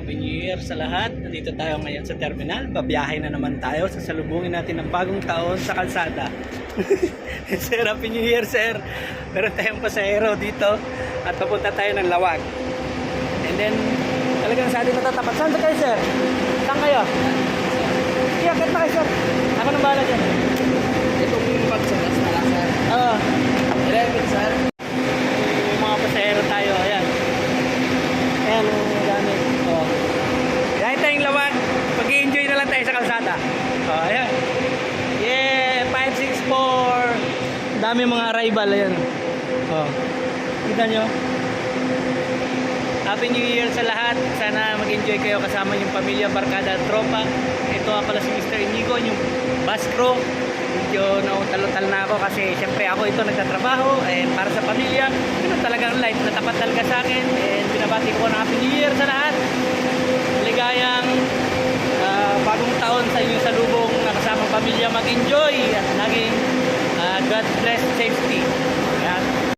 Happy New Year sa lahat. Nandito tayo ngayon sa terminal. Babiyahe na naman tayo. Sasalubungin natin ang bagong taon sa kalsada. Sir, Happy New Year, sir. Meron tayong pasahero dito at papunta tayo ng Lawag. And then, talagang sa atin natatapat. Saan kayo, sir? Saan kayo? Iyakat na kayo, sir. Ako nang bahala dyan. Itong pagsagas na lang, sir. Oo. 11, sir. Yung mga pasahero tayo. Ayan. Ayan ang gamit. Oh. Dahil tayong Lawag, mag-i-enjoy na lang tayo sa kalsada. Oh, ayan. Yeah, 564. Dami mga arrival. Ayan. Oh. Kita nyo? Happy New Year sa lahat. Sana mag-enjoy kayo kasama yung pamilya, barkada at tropa. Ito nga pala si Mr. Inigo, yung bus crew. Medyo nautal-utal na ako kasi syempre ako ito nagtatrabaho and para sa pamilya, ito talagang life na tapat talaga sa akin and binabati ko ng Happy New Year sa lahat. Ligayang bagong taon sa inyong salubong na kasama pamilya, mag-enjoy at laging God bless, safety.